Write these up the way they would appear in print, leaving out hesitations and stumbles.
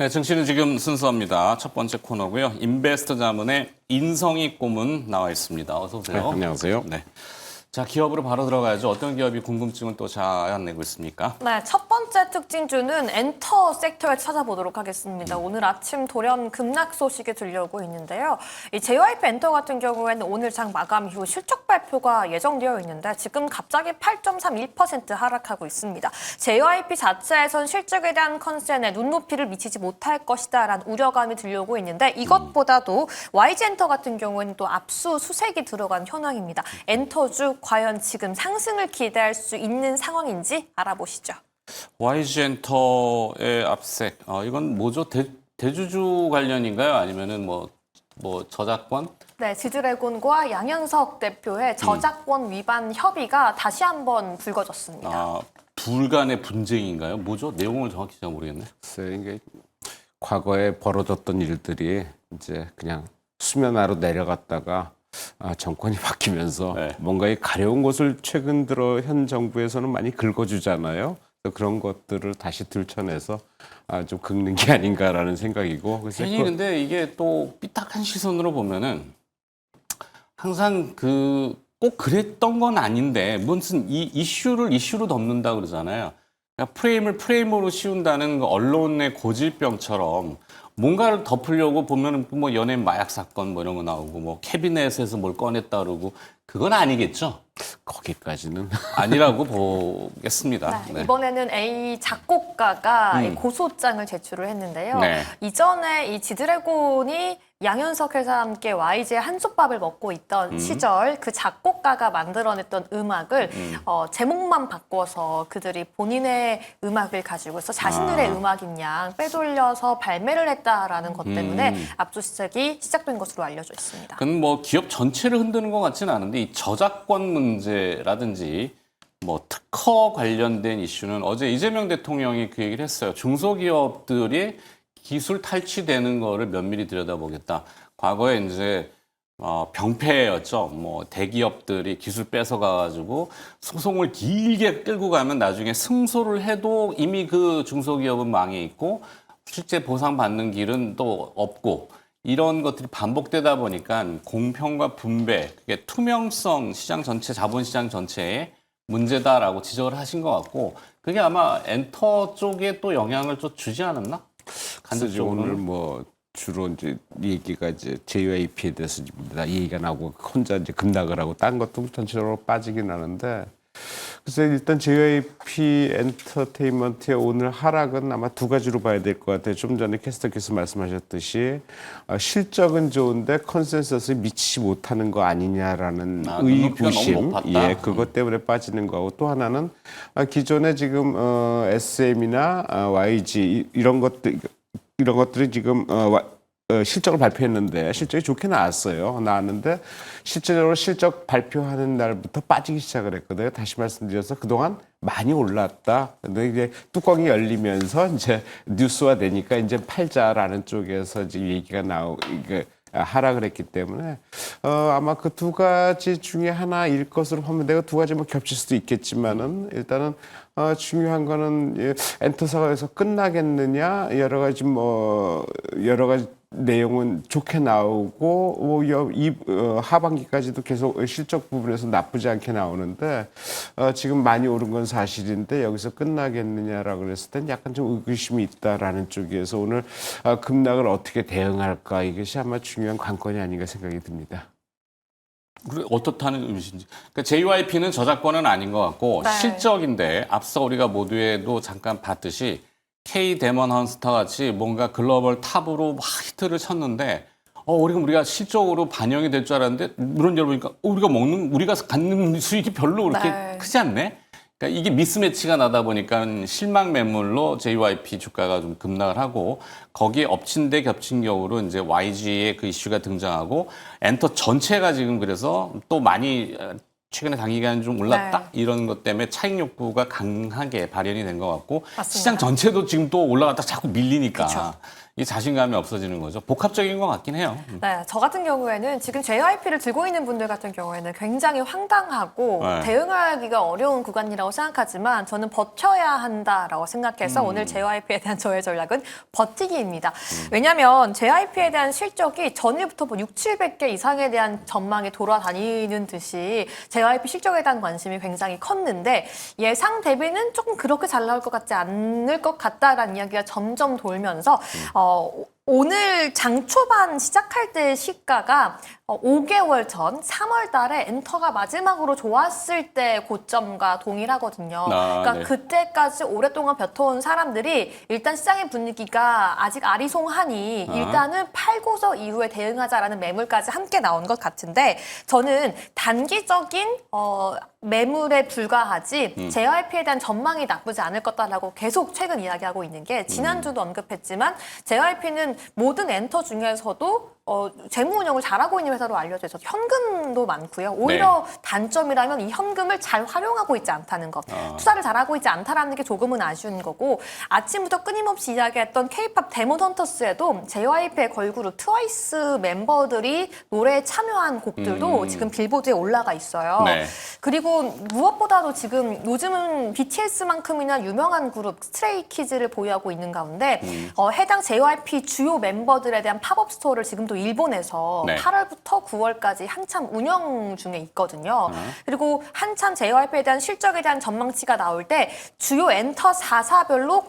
네, 증시는 지금 순서입니다. 첫 번째 코너고요. 인베스터 자문의 인성이 꼬문 나와 있습니다. 어서 오세요. 네, 안녕하세요. 네. 자, 기업으로 바로 들어가야죠. 어떤 기업이 궁금증을 또 자아내고 있습니까? 네, 첫 번째 특징주는 엔터 섹터를 찾아보도록 하겠습니다. 오늘 아침 돌연 급락 소식이 들려오고 있는데요. 이 JYP 엔터 같은 경우에는 오늘 장 마감 이후 실적 발표가 예정되어 있는데 지금 갑자기 8.31% 하락하고 있습니다. JYP 자체에선 실적에 대한 컨센에 눈높이를 미치지 못할 것이다라는 우려감이 들려오고 있는데 이것보다도 YG 엔터 같은 경우에는 또 압수 수색이 들어간 현황입니다. 엔터주 과연 지금 상승을 기대할 수 있는 상황인지 알아보시죠. YG엔터의 압색. 이건 뭐죠? 대주주 관련인가요? 아니면은 뭐 저작권? 네, 지드래곤과 양현석 대표의 저작권 위반 협의가 다시 한번 불거졌습니다. 둘 간의 분쟁인가요? 뭐죠? 내용을 정확히 잘 모르겠네. 글쎄, 이게 과거에 벌어졌던 일들이 이제 그냥 수면 아래로 내려갔다가 정권이 바뀌면서 네. 뭔가 이 가려운 것을 최근 들어 현 정부에서는 많이 긁어주잖아요. 그래서 그런 것들을 다시 들춰내서 좀 긁는 게 아닌가라는 생각이고. 그래서 괜히 근데 이게 또 삐딱한 시선으로 보면은 항상 꼭 그랬던 건 아닌데 무슨 이 이슈를 이슈로 덮는다 그러잖아요. 그러니까 프레임을 프레임으로 씌운다는 그 언론의 고질병처럼 뭔가를 덮으려고 보면은 뭐 연예인 마약 사건 뭐 이런 거 나오고 뭐 캐비넷에서 뭘 꺼냈다 그러고 그건 아니겠죠? 거기까지는 아니라고 보겠습니다. 네, 네. 이번에는 A 작곡가가 이 고소장을 제출을 했는데요. 네. 이전에 이 지드래곤이 양현석 회사와 함께 YG의 한솥밥을 먹고 있던 시절 그 작곡가가 만들어냈던 음악을 제목만 바꿔서 그들이 본인의 음악을 가지고서 자신들의 음악인 양 빼돌려서 발매를 했다라는 것 때문에 압수수색이 시작된 것으로 알려져 있습니다. 그건 뭐 기업 전체를 흔드는 것 같지는 않은데 이 저작권 문제라든지 뭐 특허 관련된 이슈는 어제 이재명 대통령이 그 얘기를 했어요. 중소기업들이 기술 탈취되는 거를 면밀히 들여다보겠다. 과거에 이제 병폐였죠. 뭐 대기업들이 기술 뺏어가가지고 소송을 길게 끌고 가면 나중에 승소를 해도 이미 그 중소기업은 망해 있고 실제 보상받는 길은 또 없고 이런 것들이 반복되다 보니까 공평과 분배, 그게 투명성 시장 전체, 자본시장 전체에 문제다라고 지적을 하신 것 같고 그게 아마 엔터 쪽에 또 영향을 좀 주지 않았나? 그래서 오늘 뭐 주로 이제 얘기가 이제 JYP에 대해서 얘기가 나오고 혼자 이제 급락을 하고 딴 것도 전체적으로 빠지긴 하는데 그래서 일단 JYP 엔터테인먼트의 오늘 하락은 아마 두 가지로 봐야 될 것 같아요. 좀 전에 캐스터께서 말씀하셨듯이 실적은 좋은데 컨센서스에 미치지 못하는 거 아니냐라는 의구심, 예, 그것 때문에 빠지는 거고 또 하나는 기존에 지금 SM이나 YG 이런 것들이 지금 실적을 발표했는데 실적이 좋게 나왔는데 실제적으로 실적 발표하는 날부터 빠지기 시작을 했거든요. 다시 말씀드려서 그동안 많이 올랐다. 근데 이제 뚜껑이 열리면서 이제 뉴스화 되니까 이제 팔자라는 쪽에서 지금 얘기가 하락을 했기 때문에 아마 그 두 가지 중에 하나일 것으로 보면 내가 두 가지 뭐 겹칠 수도 있겠지만은 일단은 중요한 거는 엔터사에서 끝나겠느냐 여러 가지 내용은 좋게 나오고 이 하반기까지도 계속 실적 부분에서 나쁘지 않게 나오는데 지금 많이 오른 건 사실인데 여기서 끝나겠느냐라고 그랬을 땐 약간 좀 의구심이 있다라는 쪽에서 오늘 급락을 어떻게 대응할까 이것이 아마 중요한 관건이 아닌가 생각이 듭니다. 어떻다는 의미인지. 그러니까 JYP는 저작권은 아닌 것 같고 네. 실적인데 앞서 우리가 모두에도 잠깐 봤듯이 K 데몬 헌스터 같이 뭔가 글로벌 탑으로 막 히트를 쳤는데 우리가 실적으로 반영이 될 줄 알았는데 물론 열어보니까 우리가 갖는 수익이 별로 그렇게 네. 크지 않네. 그러니까 이게 미스매치가 나다 보니까 실망 매물로 JYP 주가가 좀 급락을 하고 거기에 엎친 데 겹친 격으로 이제 YG의 그 이슈가 등장하고 엔터 전체가 지금 그래서 또 많이 최근에 단기간 좀 올랐다 네. 이런 것 때문에 차익 욕구가 강하게 발현이 된 것 같고 맞습니다. 시장 전체도 지금 또 올라갔다 자꾸 밀리니까 그쵸. 이 자신감이 없어지는 거죠. 복합적인 것 같긴 해요. 네, 저 같은 경우에는 지금 JYP를 들고 있는 분들 같은 경우에는 굉장히 황당하고 네. 대응하기가 어려운 구간이라고 생각하지만 저는 버텨야 한다라고 생각해서 오늘 JYP에 대한 저의 전략은 버티기입니다. 왜냐하면 JYP에 대한 실적이 전일부터 뭐 6, 700개 이상에 대한 전망이 돌아다니는 듯이 JYP 실적에 대한 관심이 굉장히 컸는데 예상 대비는 조금 그렇게 잘 나올 것 같지 않을 것 같다라는 이야기가 점점 돌면서 오늘 장 초반 시작할 때 시가가 5개월 전 3월 달에 엔터가 마지막으로 좋았을 때 고점과 동일하거든요. 그러니까 네. 그때까지 오랫동안 벼터온 사람들이 일단 시장의 분위기가 아직 아리송하니 일단은 팔고서 이후에 대응하자라는 매물까지 함께 나온 것 같은데 저는 단기적인 매물에 불과하지 JYP에 대한 전망이 나쁘지 않을 거다라고 계속 최근 이야기하고 있는 게 지난주도 언급했지만 JYP는 모든 엔터 중에서도 재무 운영을 잘하고 있는 회사로 알려져 있어서 현금도 많고요. 오히려 단점이라면 이 현금을 잘 활용하고 있지 않다는 것. 투자를 잘하고 있지 않다라는 게 조금은 아쉬운 거고 아침부터 끊임없이 이야기했던 K-팝 데몬 헌터스에도 JYP의 걸그룹 트와이스 멤버들이 노래에 참여한 곡들도 지금 빌보드에 올라가 있어요. 네. 그리고 무엇보다도 지금 요즘은 BTS만큼이나 유명한 그룹 스트레이키즈를 보유하고 있는 가운데 해당 JYP 주요 멤버들에 대한 팝업 스토어를 지금도 일본에서 네. 8월부터 9월까지 한참 운영 중에 있거든요. 그리고 한참 JYP에 대한 실적에 대한 전망치가 나올 때 주요 엔터 4사별로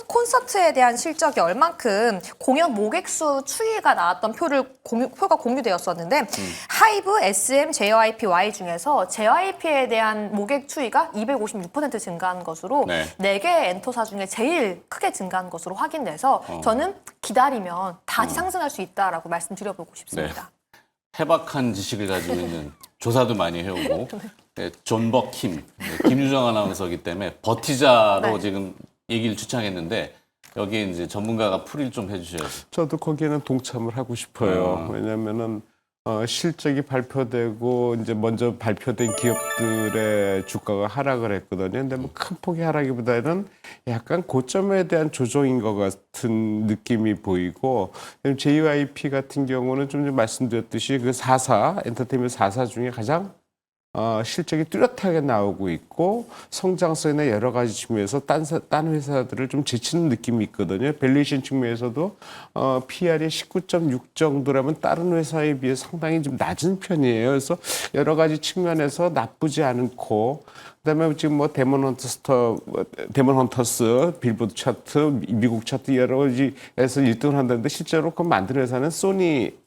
콘서트에 대한 실적이 얼만큼 공연 모객수 추이가 나왔던 표가 공유되었었는데 하이브, SM, JYP, Y 중에서 JYP에 대한 모객 추이가 256% 증가한 것으로 네. 4개 엔터사 중에 제일 크게 증가한 것으로 확인돼서 저는 기다리면 다시 상승할 수 있다라고 말씀드려보고 싶습니다. 해박한 지식을 가지고 있는 조사도 많이 해오고 네, 존 버킴, 김유정 아나운서이기 때문에 버티자로 네. 지금 얘기를 주창했는데 여기에 이제 전문가가 풀이를 좀 해주셔야죠. 저도 거기에는 동참을 하고 싶어요. 왜냐면은 실적이 발표되고 이제 먼저 발표된 기업들의 주가가 하락을 했거든요. 근데 뭐 큰 폭의 하락이보다는 약간 고점에 대한 조정인 것 같은 느낌이 보이고 JYP 같은 경우는 좀 말씀드렸듯이 그 4사 엔터테인먼트 4사 중에 가장 실적이 뚜렷하게 나오고 있고 성장성이나 여러 가지 측면에서 딴 회사들을 좀 제치는 느낌이 있거든요. 밸류에이션 측면에서도 PR이 19.6 정도라면 다른 회사에 비해 상당히 좀 낮은 편이에요. 그래서 여러 가지 측면에서 나쁘지 않고 그다음에 지금 뭐 데몬 헌터스 빌보드 차트, 미국 차트 여러 가지에서 1등을 한다는데 실제로 그 만드는 회사는 소니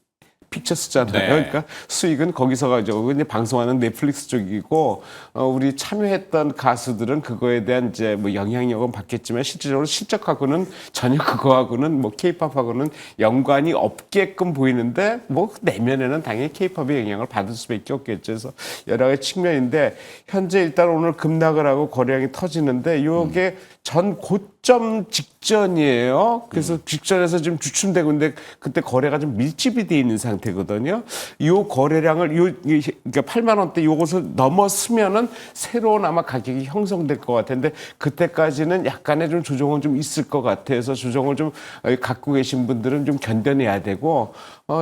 픽처스잖아요. 네. 그러니까 수익은 거기서 가지고 이제 방송하는 넷플릭스 쪽이고 우리 참여했던 가수들은 그거에 대한 이제 뭐 영향력은 받겠지만 실질적으로 실적하고는 전혀 그거하고는 뭐 K-팝하고는 연관이 없게끔 보이는데 뭐 내면에는 당연히 K-팝의 영향을 받을 수밖에 없겠죠. 그래서 여러 가지 측면인데 현재 일단 오늘 급락을 하고 거래량이 터지는데 요게 전 고점 직전이에요. 그래서 직전에서 지금 주춤되고 있는데 그때 거래가 좀 밀집이 돼 있는 상태거든요. 요 거래량을 그러니까 8만 원대 요것을 넘었으면은 새로운 아마 가격이 형성될 것 같은데 그때까지는 약간의 좀 조정은 좀 있을 것 같아서 조정을 좀 갖고 계신 분들은 좀 견뎌내야 되고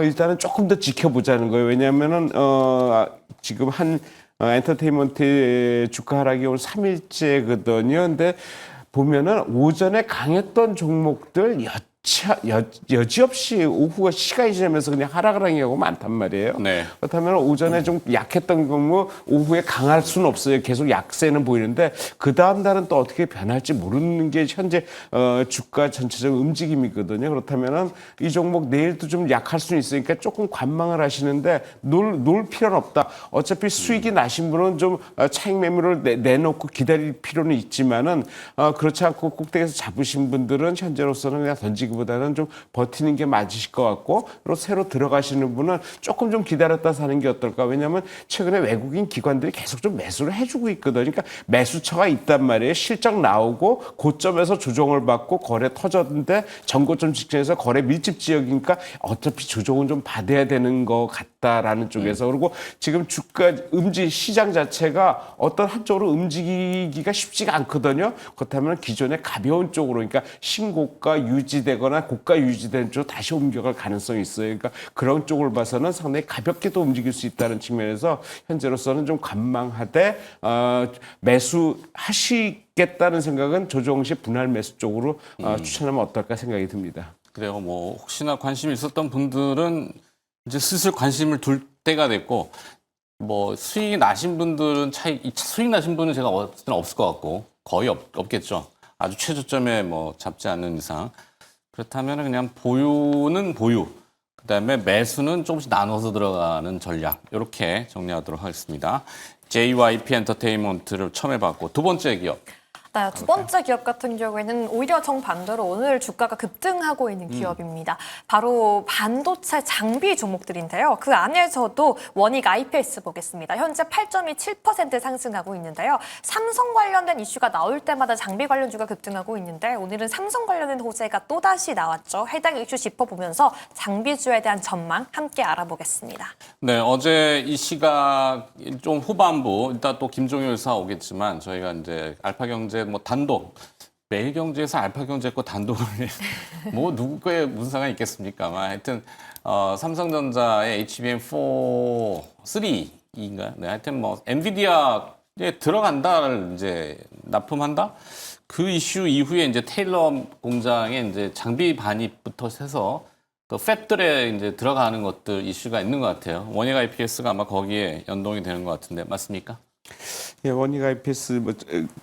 일단은 조금 더 지켜보자는 거예요. 왜냐하면은 지금 한 엔터테인먼트의 주가 하락이 오늘 3일째거든요. 근데 보면은 오전에 강했던 종목들 여지없이 오후가 시간이 지나면서 그냥 하락을 하는 경우가 많단 말이에요. 네. 그렇다면 오전에 좀 약했던 경우 오후에 강할 수는 없어요. 계속 약세는 보이는데 그 다음 날은 또 어떻게 변할지 모르는 게 현재 주가 전체적 움직임이거든요. 그렇다면은 이 종목 내일도 좀 약할 수는 있으니까 조금 관망을 하시는데 놀 필요는 없다. 어차피 수익이 나신 분은 좀 차익 매물을 내놓고 기다릴 필요는 있지만은 그렇지 않고 꼭대기에서 잡으신 분들은 현재로서는 그냥 던지기보다는 좀 버티는 게 맞으실 것 같고 그리고 새로 들어가시는 분은 조금 좀 기다렸다 사는 게 어떨까. 왜냐하면 최근에 외국인 기관들이 계속 좀 매수를 해주고 있거든요. 그러니까 매수처가 있단 말이에요. 실적 나오고 고점에서 조정을 받고 거래 터졌는데 전고점 직전에서 거래 밀집 지역이니까 어차피 조정은 좀 받아야 되는 것 같아요. 같다라는 쪽에서 그리고 지금 주가 시장 자체가 어떤 한쪽으로 움직이기가 쉽지가 않거든요. 그렇다면 기존의 가벼운 쪽으로 그러니까 신고가 유지되거나 고가 유지된 쪽으로 다시 옮겨갈 가능성이 있어요. 그러니까 그런 쪽을 봐서는 상당히 가볍게도 움직일 수 있다는 측면에서 현재로서는 좀 관망하되 매수하시겠다는 생각은 조정 시 분할 매수 쪽으로 추천하면 어떨까 생각이 듭니다. 그래요. 뭐 혹시나 관심이 있었던 분들은 이제 슬슬 관심을 둘 때가 됐고, 뭐 수익이 나신 분들은 수익 나신 분은 제가 어쨌든 없을 것 같고 거의 없겠죠. 아주 최저점에 뭐 잡지 않는 이상. 그렇다면 그냥 보유는 보유, 그다음에 매수는 조금씩 나눠서 들어가는 전략, 이렇게 정리하도록 하겠습니다. JYP 엔터테인먼트를 처음 해봤고, 두 번째 기업. 네, 두 번째 기업 같은 경우에는 오히려 정반대로 오늘 주가가 급등하고 있는 기업입니다. 바로 반도체 장비 종목들인데요. 그 안에서도 원익 IPS 보겠습니다. 현재 8.27% 상승하고 있는데요. 삼성 관련된 이슈가 나올 때마다 장비 관련주가 급등하고 있는데 오늘은 삼성 관련된 호재가 또다시 나왔죠. 해당 이슈 짚어보면서 장비주에 대한 전망 함께 알아보겠습니다. 네, 어제 이 시각 좀 후반부, 이따 또 김종효 의사 오겠지만 저희가 이제 알파경제 뭐 단독, 매일경제에서 알파경제 거 단독을 뭐 누구의 무슨 상관이 있겠습니까만 하여튼 삼성전자의 HBM4, 3인가? 네, 하여튼 뭐 엔비디아에 들어간다를 이제 납품한다. 그 이슈 이후에 이제 테일러 공장에 이제 장비 반입부터 해서 그 팹들에 이제 들어가는 것들 이슈가 있는 것 같아요. 원익 IPS가 아마 거기에 연동이 되는 것 같은데 맞습니까? 예, 원익 IPS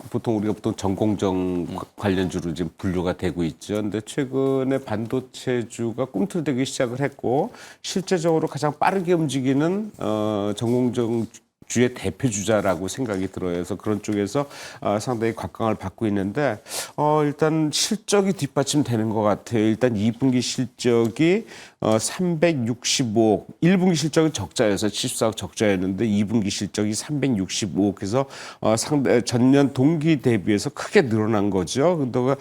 보통 우리가 전공정 관련주로 지금 분류가 되고 있죠. 근데 최근에 반도체주가 꿈틀대기 시작을 했고 실제적으로 가장 빠르게 움직이는 전공정 주의 대표 주자라고 생각이 들어요. 그래서 그런 쪽에서 상당히 각광을 받고 있는데 일단 실적이 뒷받침되는 것 같아요. 일단 2분기 실적이 365억, 1분기 실적은 적자여서 74억 적자였는데 2분기 실적이 365억 해서 전년 동기 대비해서 크게 늘어난 거죠. 근데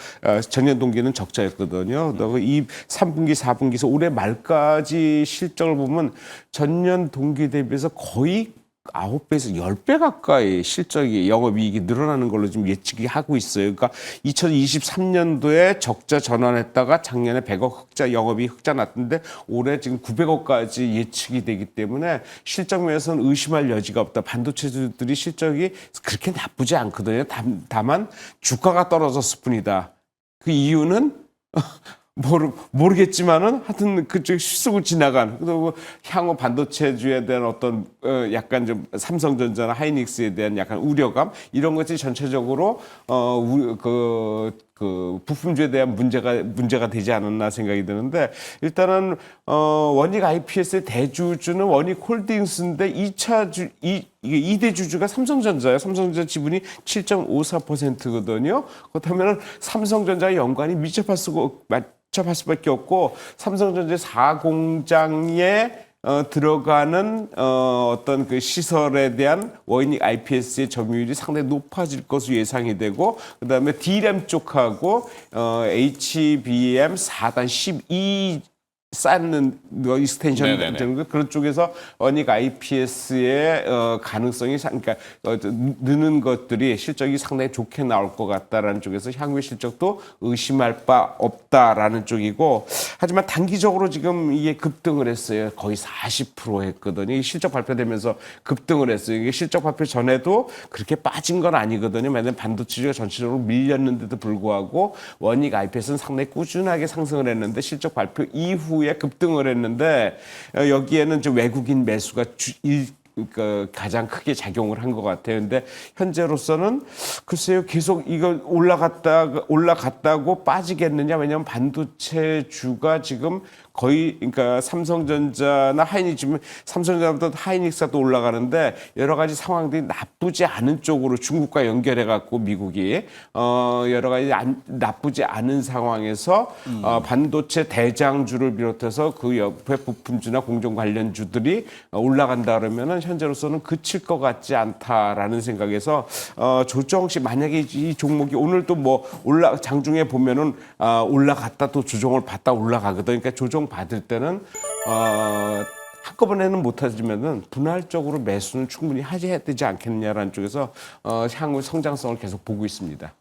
전년 동기는 적자였거든요. 근데 이 3분기, 4분기에서 올해 말까지 실적을 보면 전년 동기 대비해서 거의 9배에서 10배 가까이 실적이 영업이익이 늘어나는 걸로 지금 예측이 하고 있어요. 그러니까 2023년도에 적자 전환했다가 작년에 100억 흑자 영업이익 흑자 났는데 올해 지금 900억까지 예측이 되기 때문에 실적 면에서는 의심할 여지가 없다. 반도체들이 실적이 그렇게 나쁘지 않거든요. 다만 주가가 떨어졌을 뿐이다. 그 이유는 모르겠지만은 하여튼 그쪽 실속을 지나간 그리고 향후 반도체주에 대한 어떤 약간 좀 삼성전자나 하이닉스에 대한 약간 우려감 이런 것이 전체적으로 부품주에 대한 문제가 되지 않았나 생각이 드는데 일단은 원익 IPS의 대주주는 원익 홀딩스인데 2대 주주가 삼성전자예요. 삼성전자 지분이 7.54%거든요. 그렇다면 삼성전자의 연관이 밀접할 수밖에 없고 삼성전자 4공장에 들어가는 어떤 그 시설에 대한 원익 IPS의 점유율이 상당히 높아질 것으로 예상이 되고 그다음에 D램 쪽하고 HBM 4단 12 쌓는 익스텐션 정도 그런 쪽에서 원익 IPS의 가능성이 그러니까 느는 것들이 실적이 상당히 좋게 나올 것 같다라는 쪽에서 향후의 실적도 의심할 바 없다라는 쪽이고 하지만 단기적으로 지금 이게 급등을 했어요. 거의 40% 했거든요. 실적 발표되면서 급등을 했어요. 이게 실적 발표 전에도 그렇게 빠진 건 아니거든요. 왜냐하면 반도체가 전체적으로 밀렸는데도 불구하고 원익 IPS는 상당히 꾸준하게 상승을 했는데 실적 발표 이후에 급등을 했는데 여기에는 좀 외국인 매수가 가장 크게 작용을 한 것 같아요. 근데 현재로서는 글쎄요 계속 이거 올라갔다고 빠지겠느냐? 왜냐하면 반도체주가 지금 거의 그러니까 삼성전자나 하이닉스 삼성전자보다 하이닉스가 또 올라가는데 여러 가지 상황들이 나쁘지 않은 쪽으로 중국과 연결해 갖고 미국이 여러 가지 나쁘지 않은 상황에서 반도체 대장주를 비롯해서 그 옆에 부품주나 공정 관련주들이 올라간다 그러면은 현재로서는 그칠 것 같지 않다라는 생각에서 조정 시 만약에 이 종목이 오늘 또 뭐 장중에 보면은 올라갔다 또 조정을 받다 올라가거든. 그러니까 조정 받을 때는 한꺼번에는 못하지만은 분할적으로 매수는 충분히 해야 되지 않겠느냐라는 쪽에서 향후 성장성을 계속 보고 있습니다.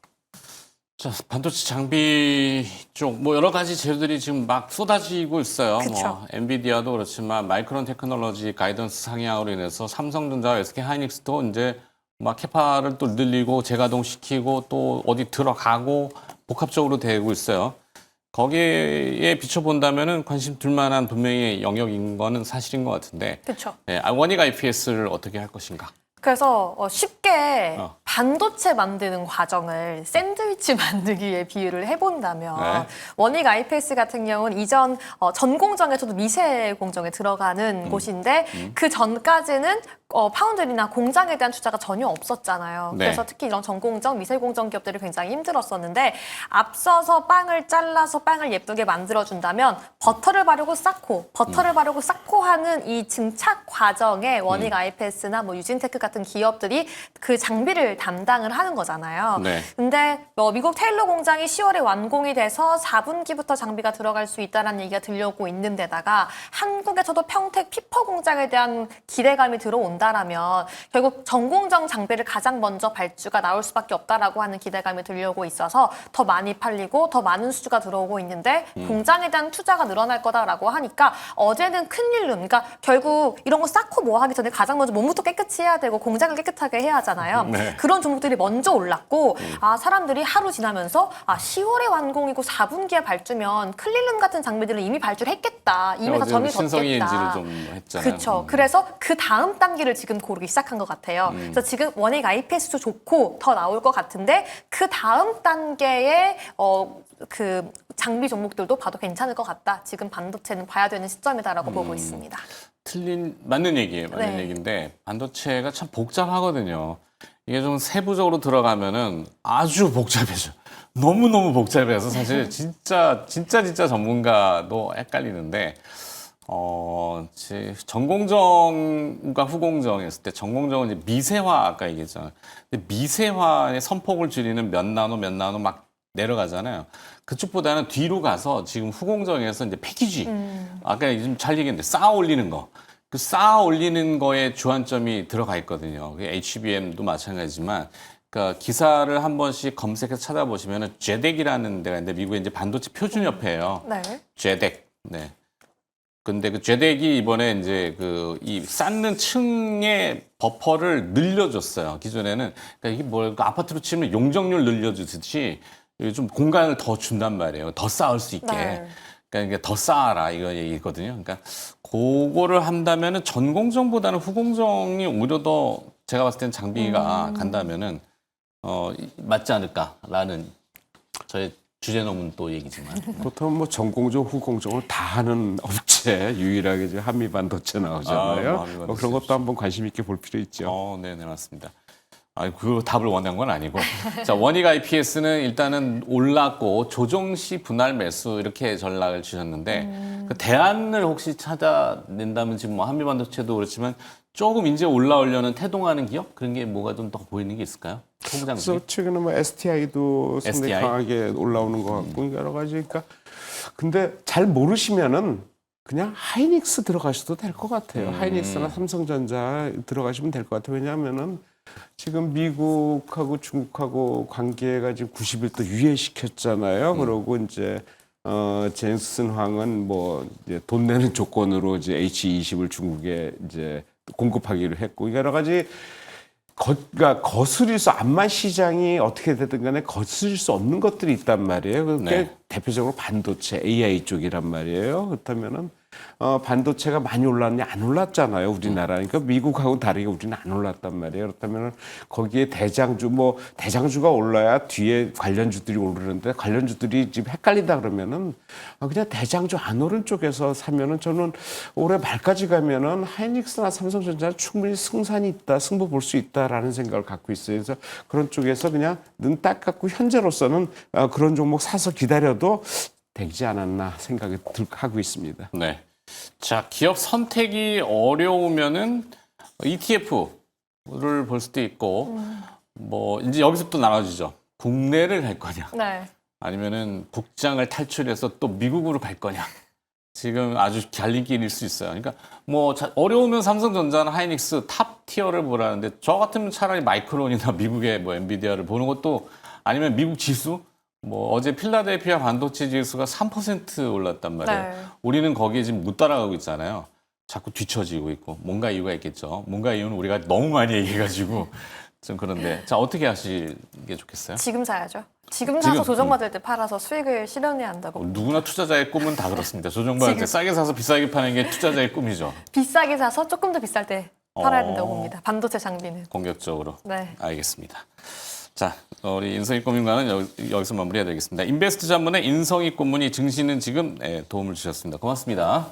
자, 반도체 장비 쪽 뭐 여러 가지 재료들이 지금 막 쏟아지고 있어요. 그쵸. 뭐 엔비디아도 그렇지만 마이크론 테크놀로지 가이던스 상향으로 인해서 삼성전자, SK 하이닉스도 이제 막 캐파를 또 늘리고 재가동시키고 또 어디 들어가고 복합적으로 되고 있어요. 거기에 비춰본다면은 관심 둘만한 분명히 영역인 거는 사실인 것 같은데. 그렇죠. 네, 원익 IPS를 어떻게 할 것인가? 그래서 쉽게 어. 반도체 만드는 과정을 샌드위치 만들기에 비유를 해본다면 네. 원익 IPS 같은 경우는 이전 전공정에서도 미세 공정에 들어가는 곳인데 그 전까지는 파운드리나 공장에 대한 투자가 전혀 없었잖아요. 네. 그래서 특히 이런 전공정, 미세공정 기업들이 굉장히 힘들었었는데 앞서서 빵을 잘라서 빵을 예쁘게 만들어준다면 버터를 바르고 쌓고 버터를 바르고 쌓고 하는 이 증착 과정에 원익 IPS나 뭐 유진테크 같은 기업들이 그 장비를 담당을 하는 거잖아요. 네. 근데 미국 테일러 공장이 10월에 완공이 돼서 4분기부터 장비가 들어갈 수 있다는 얘기가 들려오고 있는 데다가 한국에서도 평택 피퍼 공장에 대한 기대감이 들어온다라면 결국 전공정 장비를 가장 먼저 발주가 나올 수밖에 없다라고 하는 기대감이 들려오고 있어서 더 많이 팔리고 더 많은 수주가 들어오고 있는데 공장에 대한 투자가 늘어날 거다라고 하니까 어제는 큰일로 그러니까 결국 이런 거 쌓고 뭐 하기 전에 가장 먼저 몸부터 깨끗이 해야 되고 공장을 깨끗하게 해야 하잖아요. 네. 그런 종목들이 먼저 올랐고 사람들이 하루 지나면서 10월에 완공이고 4분기에 발주면 클릴름 같은 장비들은 이미 발주를 했겠다. 이미 다 정이 신성이 졌겠다. 엔지를 좀 했잖아요. 그렇죠. 그래서 그 다음 단계를 지금 고르기 시작한 것 같아요. 그래서 지금 원익 IPS도 좋고 더 나올 것 같은데 그 다음 단계의 그 장비 종목들도 봐도 괜찮을 것 같다. 지금 반도체는 봐야 되는 시점이다라고 보고 있습니다. 맞는 얘기예요. 맞는 네. 얘기인데 반도체가 참 복잡하거든요. 이게 좀 세부적으로 들어가면은 아주 복잡해져. 너무너무 복잡해서 사실 진짜 전문가도 헷갈리는데 전공정과 후공정 했을 때 전공정은 이제 미세화 아까 얘기했잖아요. 근데 미세화의 선폭을 줄이는 몇 나노 막 내려가잖아요. 그쪽보다는 뒤로 가서 지금 후공정에서 이제 패키지 아까 좀 잘 얘기했는데 쌓아 올리는 거. 그 쌓아 올리는 거에 주안점이 들어가 있거든요. HBM도 마찬가지지만 그러니까 기사를 한 번씩 검색해서 찾아보시면은 제덱이라는 데가 있는데 미국의 이제 반도체 표준협회예요. 네. 제덱. 네. 근데 그 제덱이 이번에 이제 이 쌓는 층의 버퍼를 늘려줬어요. 기존에는 그러니까 이게 뭘 아파트로 치면 용적률 늘려주듯이 좀 공간을 더 준단 말이에요. 더 쌓을 수 있게. 네. 그러니까 더 쌓아라 이거 얘기거든요. 그러니까 그거를 한다면은 전공정보다는 후공정이 오히려 더 제가 봤을 때는 장비가 간다면은 맞지 않을까라는 저의 주제넘은 또 얘기지만. 보통 뭐 전공정, 후공정을 다 하는 업체 유일하게 이제 한미반도체 나오잖아요. 한미반도체 그런 것도 한번 관심 있게 볼 필요 있죠. 네, 맞습니다. 그 답을 원한 건 아니고. 자, 원익 IPS는 일단은 올랐고 조정 시 분할 매수 이렇게 전략을 주셨는데 그 대안을 혹시 찾아낸다면 지금 뭐 한미반도체도 그렇지만 조금 이제 올라오려는 태동하는 기업 그런 게 뭐가 좀 더 보이는 게 있을까요? 소부장님. 그래서 최근에 뭐 STI도 상당히 STI? 강하게 올라오는 것 같고 여러 가지. 그러니까 근데 잘 모르시면은 그냥 하이닉스 들어가셔도 될 것 같아요. 하이닉스나 삼성전자 들어가시면 될 것 같아요. 왜냐하면은 지금 미국하고 중국하고 관계가 지금 90일 또 유예시켰잖아요. 그러고 이제 젠슨 황은 뭐 이제 돈 내는 조건으로 이제 H20을 중국에 이제 공급하기로 했고 여러 가지 그러니까 거스릴 수 암만 시장이 어떻게 되든 간에 거스릴 수 없는 것들이 있단 말이에요. 그게 네. 대표적으로 반도체 AI 쪽이란 말이에요. 그렇다면은 반도체가 많이 올랐냐 안 올랐잖아요. 우리나라. 그러니까 미국하고 다르게 우리는 안 올랐단 말이에요. 그렇다면은 거기에 대장주가 올라야 뒤에 관련주들이 오르는데 관련주들이 지금 헷갈린다 그러면은 그냥 대장주 안 오른 쪽에서 사면은 저는 올해 말까지 가면은 하이닉스나 삼성전자 충분히 승산이 있다, 승부 볼 수 있다라는 생각을 갖고 있어요. 그래서 그런 쪽에서 그냥 눈 딱 감고 현재로서는 그런 종목 사서 기다려도 되지 않았나 생각이 하고 있습니다. 네. 자, 기업 선택이 어려우면은 ETF를 볼 수도 있고, 뭐, 이제 여기서 또 나눠지죠. 국내를 갈 거냐, 네. 아니면은 국장을 탈출해서 또 미국으로 갈 거냐. 지금 아주 갈림길일 수 있어요. 그러니까 뭐 어려우면 삼성전자나 하이닉스 탑 티어를 보라는데 저 같으면 차라리 마이크론이나 미국의 뭐 엔비디아를 보는 것도 아니면 미국 지수 뭐 어제 필라델피아 반도체 지수가 3% 올랐단 말이에요. 네. 우리는 거기에 지금 못 따라가고 있잖아요. 자꾸 뒤처지고 있고 뭔가 이유가 있겠죠. 뭔가 이유는 우리가 너무 많이 얘기해가지고 좀 그런데 자 어떻게 하시는 게 좋겠어요? 지금 사야죠. 지금 사서 지금, 조정받을 때 팔아서 수익을 실현해야 한다고. 누구나 투자자의 꿈은 다 그렇습니다. 조정받을 때 싸게 사서 비싸게 파는 게 투자자의 꿈이죠. 비싸게 사서 조금 더 비쌀 때 팔아야 된다고 봅니다. 반도체 장비는. 공격적으로. 네. 알겠습니다. 자, 우리 인성희 고문관은 여기서 마무리해야 되겠습니다. 인베스트 전문의 인성희 고문이 증시는 지금 도움을 주셨습니다. 고맙습니다.